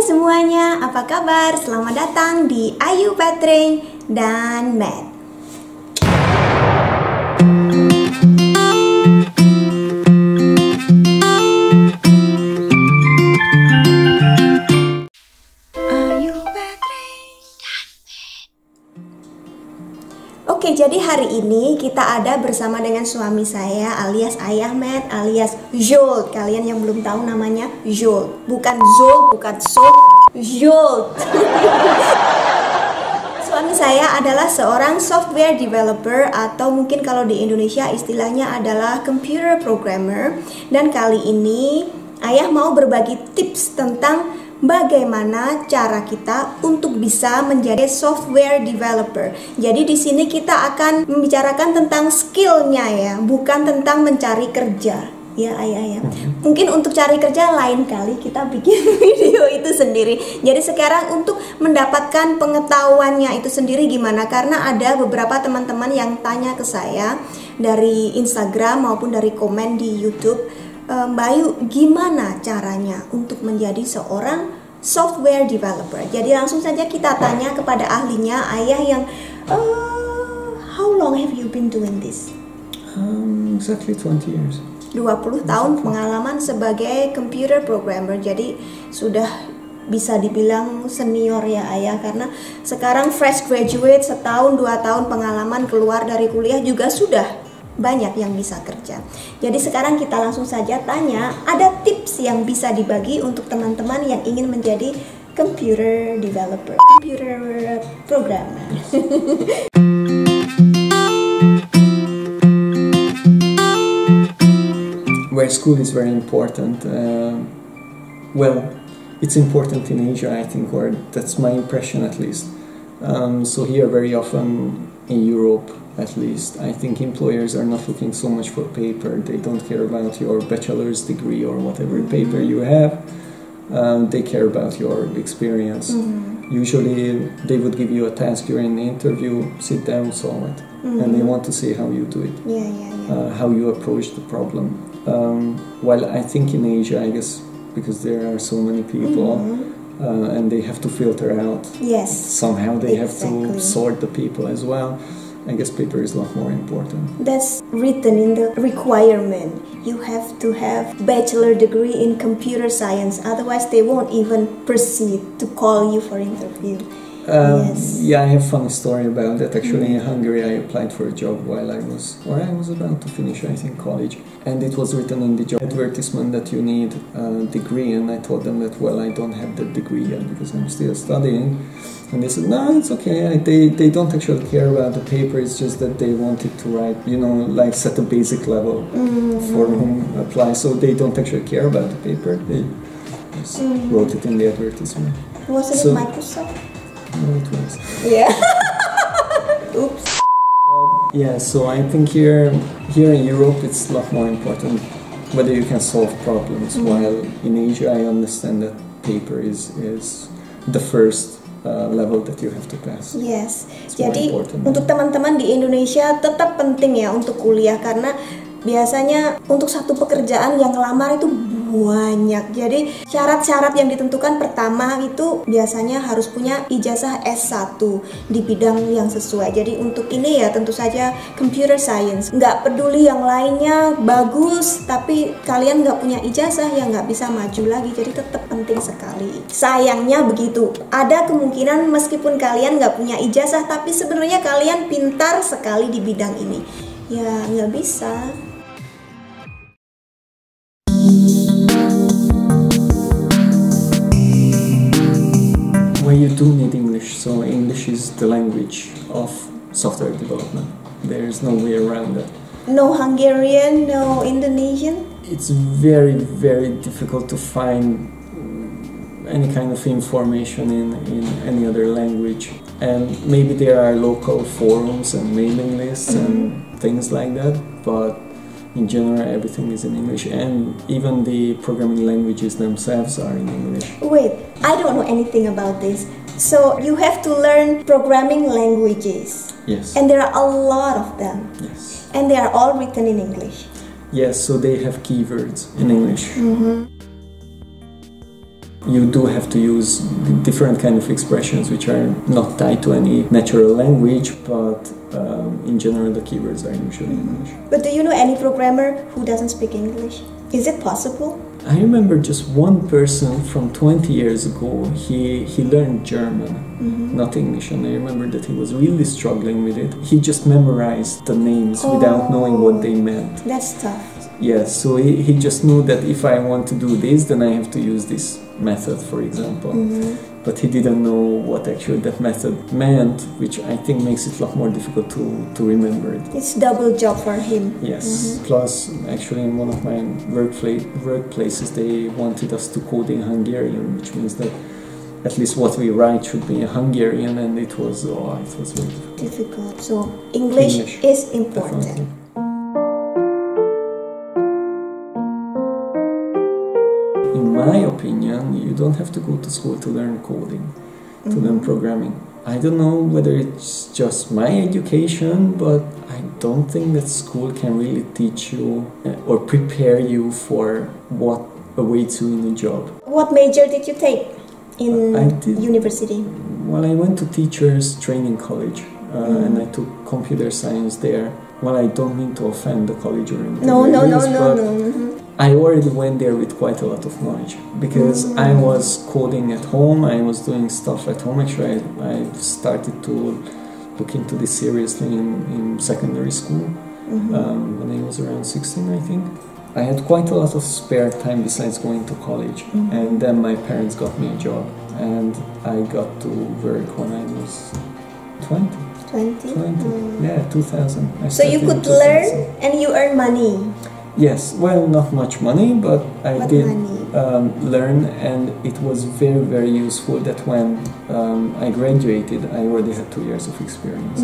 semuanya, apa kabar? Selamat datang di Ayu Petreny dan Maad. Oke, jadi hari ini kita ada bersama dengan suami saya alias ayah Maad alias Jolt. Kalian yang belum tahu namanya Jolt, bukan Zolt, bukan Solt, Jolt. Suami saya adalah seorang software developer atau mungkin kalau di Indonesia istilahnya adalah computer programmer. Dan kali ini ayah mau berbagi tips tentang bagaimana cara kita untuk bisa menjadi software developer. Jadi di sini kita akan membicarakan tentang skillnya ya, bukan tentang mencari kerja. Ya ayah ya. Mungkin untuk cari kerja lain kali kita bikin video itu sendiri. Jadi sekarang untuk mendapatkan pengetahuannya itu sendiri gimana? Karena ada beberapa teman-teman yang tanya ke saya dari Instagram maupun dari komen di YouTube, Mbak Ayu, gimana caranya untuk menjadi seorang software developer? Jadi langsung saja kita tanya kepada ahlinya, ayah yang how long have you been doing this? Exactly 20 years. 20 tahun pengalaman sebagai computer programmer. Jadi sudah bisa dibilang senior ya ayah, karena sekarang fresh graduate, setahun 2 tahun pengalaman keluar dari kuliah juga sudah banyak yang bisa kerja. Jadi sekarang kita langsung saja tanya, ada tips yang bisa dibagi untuk teman-teman yang ingin menjadi computer developer, computer programmer. Where school is very important. Well, it's important in Asia, I think, or that's my impression at least. So here very often in Europe, at least, I think employers are not looking so much for paper. They don't care about your bachelor's degree or whatever paper you have. They care about your experience. Usually they would give you a task during the interview, sit down, solve it. And they want to see how you do it, how you approach the problem. While I think in Asia, I guess, because there are so many people, and they have to filter out. Yes. Somehow they have to sort the people as well. I guess paper is a lot more important. That's written in the requirement. You have to have bachelor degree in computer science, otherwise they won't even proceed to call you for interview. Yes. Yeah, I have a funny story about that. Actually, in Hungary, I applied for a job while I was about to finish, I think, college. And it was written in the job advertisement that you need a degree. And I told them that, well, I don't have that degree yet because I'm still studying. And they said, no, it's okay. They don't actually care about the paper. It's just that they wanted to write, like set a basic level for whom apply. So they don't actually care about the paper. They just wrote it in the advertisement. Wasn't it Microsoft? No, it was. Yeah. Oops. Yeah, so I think here in Europe it's a lot more important whether you can solve problems. While in Asia I understand that paper is the first level that you have to pass. Yes. Jadi untuk teman-teman di Indonesia tetap penting ya untuk kuliah, karena biasanya untuk satu pekerjaan yang ngelamar itu banyak. Jadi syarat-syarat yang ditentukan pertama itu biasanya harus punya ijazah S1 di bidang yang sesuai. Jadi untuk ini ya tentu saja computer science. Nggak peduli yang lainnya bagus, tapi kalian nggak punya ijazah ya nggak bisa maju lagi. Jadi tetap penting sekali. Sayangnya begitu. Ada kemungkinan meskipun kalian nggak punya ijazah, tapi sebenarnya kalian pintar sekali di bidang ini. Ya nggak bisa. Well, you do need English, so English is the language of software development. There is no way around it. No Hungarian, no Indonesian? It's very, very difficult to find any kind of information in any other language. And maybe there are local forums and mailing lists and things like that, but in general, everything is in English, and even the programming languages themselves are in English. Wait, I don't know anything about this. So you have to learn programming languages. Yes. And there are a lot of them. Yes. And they are all written in English. Yes, so they have keywords in English. You do have to use different kind of expressions which are not tied to any natural language, but in general the keywords are usually English. But do you know any programmer who doesn't speak English? Is it possible? I remember just one person from 20 years ago, he learned German, not English, and I remember that he was really struggling with it. He just memorized the names without knowing what they meant. That's tough. Yes, so he just knew that if I want to do this, then I have to use this method, for example. But he didn't know what actually that method meant, which I think makes it a lot more difficult to remember it. It's double job for him. Yes, plus actually in one of my workplaces they wanted us to code in Hungarian, which means that at least what we write should be in Hungarian, and it was very difficult. So English is important. Definitely. In my opinion, you don't have to go to school to learn coding, to learn programming. I don't know whether it's just my education, but I don't think that school can really teach you or prepare you for what awaits you in a job. What major did you take in university? Well, I went to teachers training college and I took computer science there. Well, I don't mean to offend the college or anything. No. I already went there with quite a lot of knowledge because I was coding at home, I was doing stuff at home. Actually, I started to look into this seriously in secondary school when I was around 16, I think. I had quite a lot of spare time besides going to college, and then my parents got me a job and I got to work when I was 20. 20? Yeah, 2000. So you could learn and you earn money? Yes, well, not much money, but I did learn, and it was very, very useful that when I graduated, I already had 2 years of experience.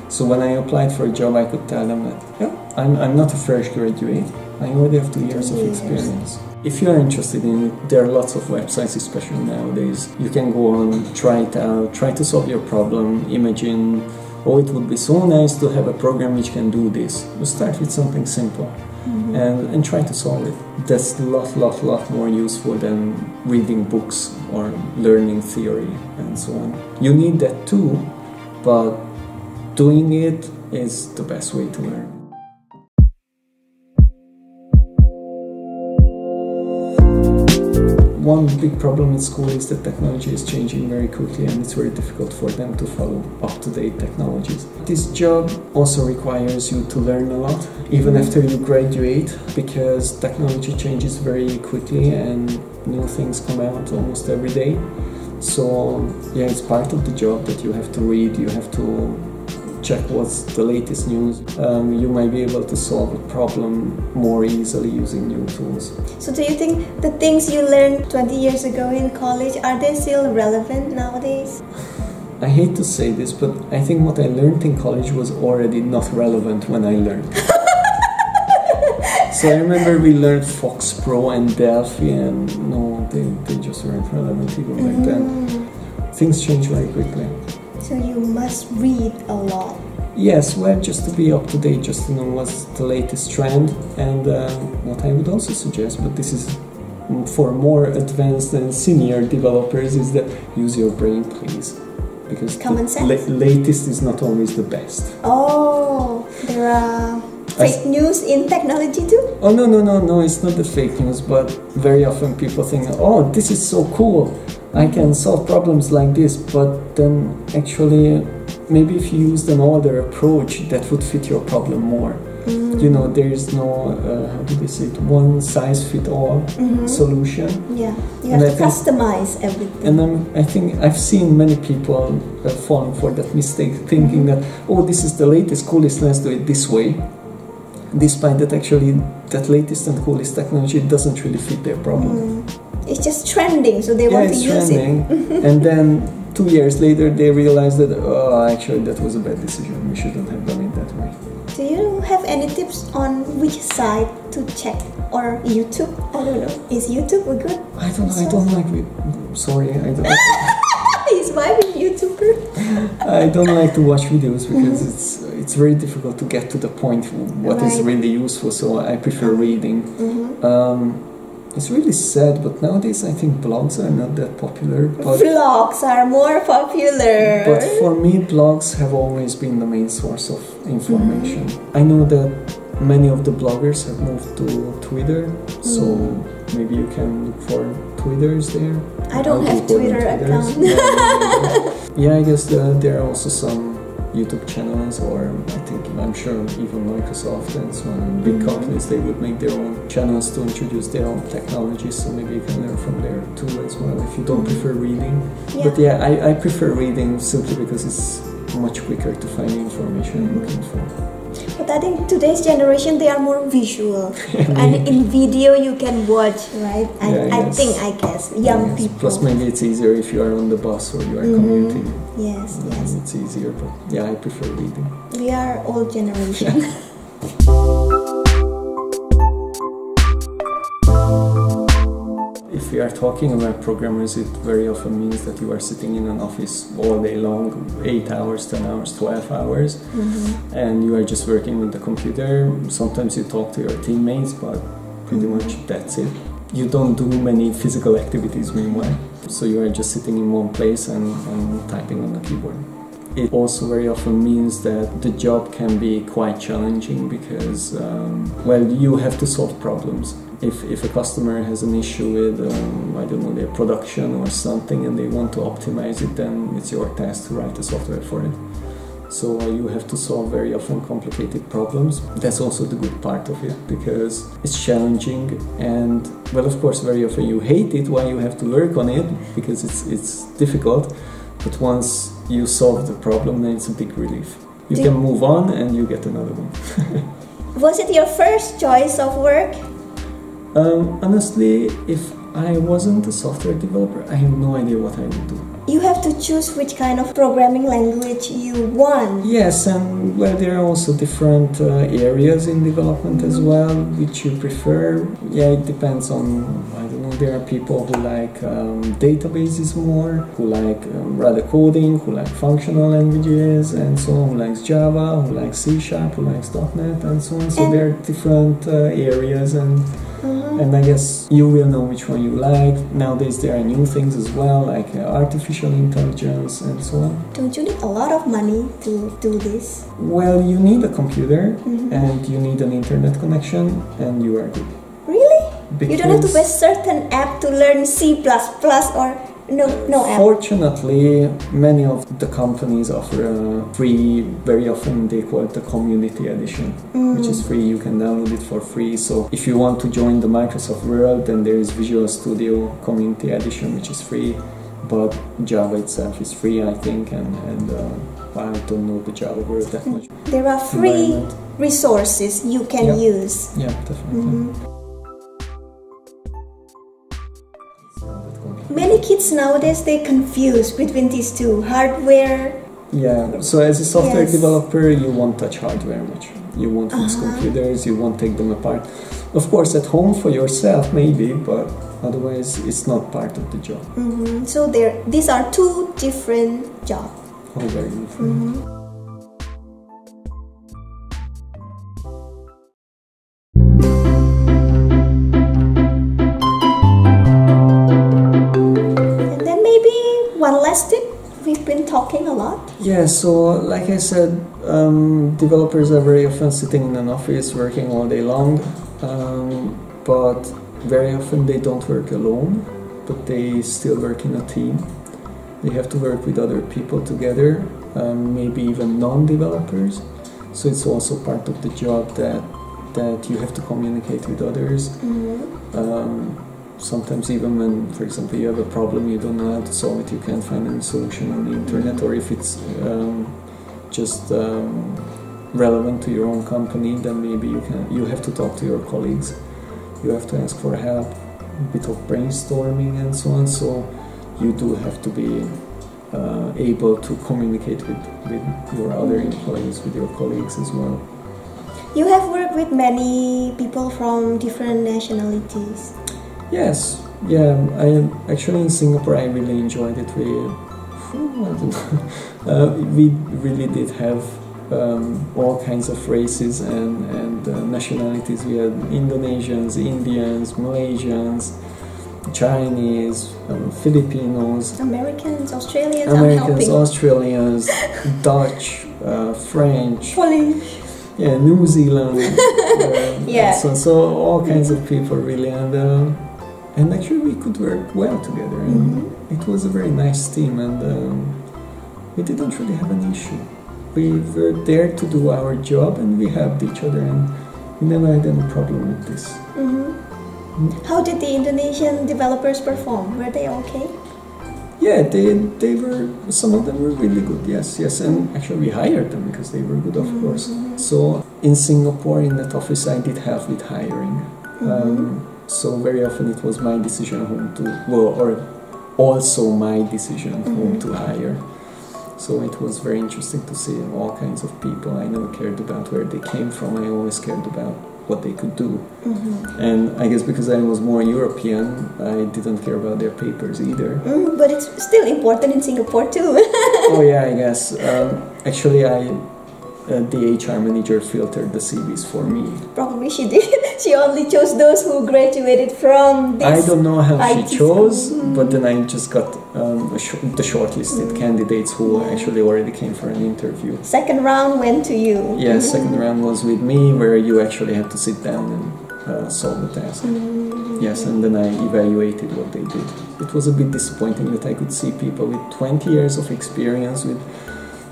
So when I applied for a job, I could tell them that, yeah, I'm not a fresh graduate, I already have 2 years of experience. If you're interested in it, there are lots of websites, especially nowadays. You can go on, try it out, try to solve your problem, imagine, oh, it would be so nice to have a program which can do this. You start with something simple. And try to solve it. That's a lot more useful than reading books or learning theory and so on. You need that too, but doing it is the best way to learn. One big problem in school is that technology is changing very quickly and it's very difficult for them to follow up-to-date technologies. This job also requires you to learn a lot, even after you graduate, because technology changes very quickly and new things come out almost every day. So yeah, it's part of the job that you have to read, you have to check what's the latest news. You might be able to solve a problem more easily using new tools. So do you think the things you learned 20 years ago in college, are they still relevant nowadays? I hate to say this, but I think what I learned in college was already not relevant when I learned. So I remember we learned Fox Pro and Delphi, and no, they just weren't relevant even back then. Things change very quickly. So you must read a lot. Yes, well, just to be up to date, just to know what's the latest trend. And what I would also suggest, but this is for more advanced and senior developers, is that use your brain, please. Because common sense. Latest is not always the best. Oh, there are fake news in technology too? Oh, no, it's not the fake news, but very often people think, oh, this is so cool. I can solve problems like this, but then actually maybe if you used an older approach that would fit your problem more. You know, there is no, how do they say it, one size fit all solution. Yeah, you have to customize everything. And I think I've seen many people falling for that mistake, thinking that, oh, this is the latest, coolest, let's do it this way. Despite that actually that latest and coolest technology doesn't really fit their problem. It's just trending, so they want to use trending. it. And then 2 years later they realized that, oh, actually that was a bad decision, we shouldn't have done it that way. Do you have any tips on which site to check? Or YouTube? I don't know. Is YouTube a good don't like it. Sorry, I don't He's vibing YouTuber. I don't like to watch videos because it's very difficult to get to the point what is really useful, so I prefer reading. It's really sad, but nowadays I think blogs are not that popular. But Vlogs are more popular. But for me, blogs have always been the main source of information. I know that many of the bloggers have moved to Twitter, so maybe you can look for Twitters there. I don't have Twitter account. Yeah, I guess there are also some YouTube channels, or I'm sure even Microsoft and so on, big companies, they would make their own channels to introduce their own technology, so maybe you can learn from there too as well if you don't prefer reading. Yeah. But yeah, I prefer reading simply because it's much quicker to find the information I'm looking for. But I think today's generation, they are more visual. And in video you can watch, right? I guess, young people. Plus maybe it's easier if you are on the bus or you are commuting. Yes. It's easier, but yeah, I prefer reading. We are old generation. If we are talking about programmers, it very often means that you are sitting in an office all day long, 8 hours, 10 hours, 12 hours, and you are just working with the computer. Sometimes you talk to your teammates, but pretty much that's it. You don't do many physical activities meanwhile, so you are just sitting in one place and typing on the keyboard. It also very often means that the job can be quite challenging because, you have to solve problems. If a customer has an issue with, their production or something and they want to optimize it, then it's your task to write the software for it. So you have to solve very often complicated problems. That's also the good part of it, because it's challenging and, of course, very often you hate it while you have to work on it because it's difficult. But once you solve the problem, then it's a big relief. You can move on and you get another one. Was it your first choice of work? Honestly, if I wasn't a software developer, I have no idea what I would do. You have to choose which kind of programming language you want. Yes, and there are also different areas in development as well, which you prefer. Yeah, it depends on, there are people who like databases more, who like rather coding, who like functional languages and so on, who likes Java, who likes C#, who likes .NET and so on. So there are different areas and I guess you will know which one you like. Nowadays there are new things as well, like artificial intelligence and so on. Don't you need a lot of money to do this? Well, you need a computer and you need an internet connection and you are good. Really? Because you don't have to buy certain app to learn C++ or no app? Fortunately, many of the companies offer a free, very often they call it the community edition, which is free. You can download it for free. So if you want to join the Microsoft world, then there is Visual Studio Community Edition, which is free. But Java itself is free, I think, and I don't know the Java world that much. There are free resources you can use. Yeah, definitely. Many kids nowadays, they confuse between these two, hardware. Yeah, so as a software developer, you won't touch hardware much. You won't fix computers, you won't take them apart. Of course, at home for yourself, maybe, but otherwise, it's not part of the job. So these are two different jobs. Oh, very different. One last tip, we've been talking a lot. Yeah, so like I said, developers are very often sitting in an office working all day long, but very often they don't work alone, but they still work in a team. They have to work with other people together, maybe even non-developers. So it's also part of the job that you have to communicate with others. Sometimes even when, for example, you have a problem, you don't know how to solve it, you can't find any solution on the internet, or if it's just relevant to your own company, then maybe you have to talk to your colleagues. You have to ask for help, a bit of brainstorming and so on. So you do have to be able to communicate with your other employees, with your colleagues as well. You have worked with many people from different nationalities. Yes, yeah. Actually in Singapore I really enjoyed it. We really did have all kinds of races and nationalities. We had Indonesians, Indians, Malaysians, Chinese, Filipinos, Americans, Australians, Dutch, French, Polish. Yeah, New Zealand. Yeah. So all kinds of people really, and actually we could work well together, and it was a very nice team, and we didn't really have an issue. We were there to do our job, and we helped each other, and we never had any problem with this. How did the Indonesian developers perform? Were they okay? Yeah, they were. Some of them were really good. Yes, and actually we hired them because they were good, of course. So in Singapore, in that office, I did help with hiring. So very often it was my decision whom to, or also my decision whom to hire. So it was very interesting to see all kinds of people. I never cared about where they came from. I always cared about what they could do. And I guess because I was more European, I didn't care about their papers either. But it's still important in Singapore too. Oh yeah, I guess. Actually, the HR manager filtered the CVs for me. Probably she did. She only chose those who graduated from this. I don't know how IT she chose, school. but then I just got the shortlisted candidates who actually already came for an interview. Second round went to you. Yes, second round was with me, where you actually had to sit down and solve the task. Yes, and then I evaluated what they did. It was a bit disappointing that I could see people with 20 years of experience, with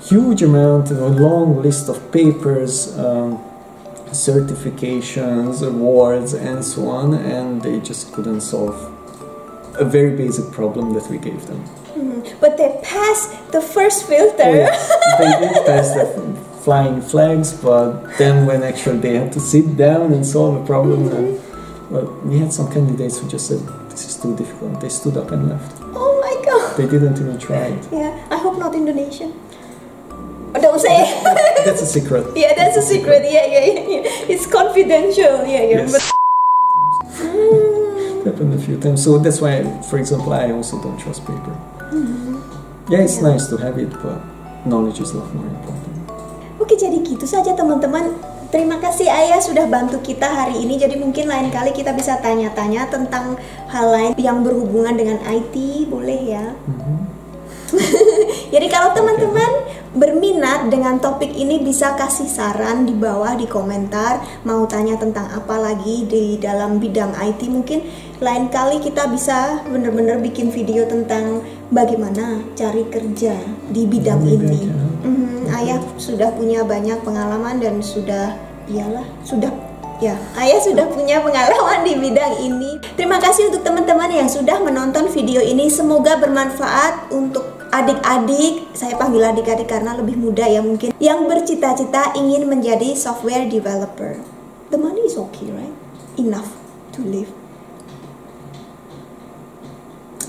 huge amount, a long list of papers, certifications, awards, and so on, and they just couldn't solve a very basic problem that we gave them. But they passed the first filter. Oh, yes. They did pass the flying flags, but then when actually they had to sit down and solve a problem, well, we had some candidates who just said, this is too difficult. They stood up and left. Oh my god. They didn't even try it. Yeah, I hope not Indonesian. Don't say. That's a secret. Yeah, that's a secret. Yeah. It's confidential. Yeah. Yes. It happened a few times. So that's why, for example, I also don't trust paper. Yeah, it's nice to have it, but knowledge is a lot more important. Oke, jadi gitu saja teman-teman. Terima kasih Ayah sudah bantu kita hari ini. Jadi mungkin lain kali kita bisa tanya-tanya tentang hal lain yang berhubungan dengan IT, boleh ya? Jadi kalau teman-teman berminat dengan topik ini, bisa kasih saran di bawah di komentar, mau tanya tentang apa lagi di dalam bidang IT. Mungkin lain kali kita bisa bener-bener bikin video tentang bagaimana cari kerja di bidang ini. Ayah sudah punya banyak pengalaman dan Ayah sudah punya pengalaman di bidang ini. Terima kasih untuk teman-teman yang sudah menonton video ini. Semoga bermanfaat untuk adik-adik, saya panggil adik-adik karena lebih muda ya mungkin, yang bercita-cita ingin menjadi software developer. The money is okay, right? Enough to live.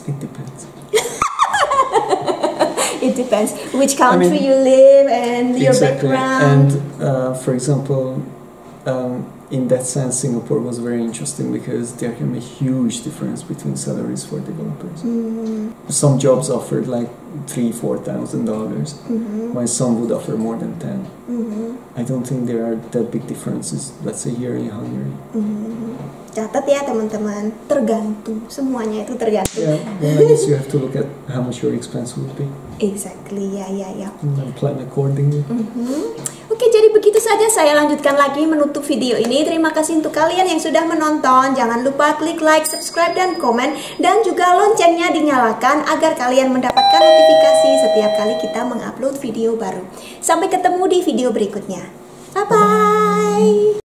It depends. It depends which country you live and your background. And for example, in that sense, Singapore was very interesting because there can be a huge difference between salaries for developers. Some jobs offered like $3,000–4,000, while some would offer more than 10. I don't think there are that big differences, let's say here in Hungary. Catat ya teman-teman, tergantung, semuanya itu tergantung. Yeah, well, I guess you have to look at how much your expense would be. Exactly, ya. And plan accordingly. Oke, jadi begitu saja saya lanjutkan lagi menutup video ini. Terima kasih untuk kalian yang sudah menonton. Jangan lupa klik like, subscribe, dan komen. Dan juga loncengnya dinyalakan agar kalian mendapatkan notifikasi setiap kali kita mengupload video baru. Sampai ketemu di video berikutnya. Bye-bye!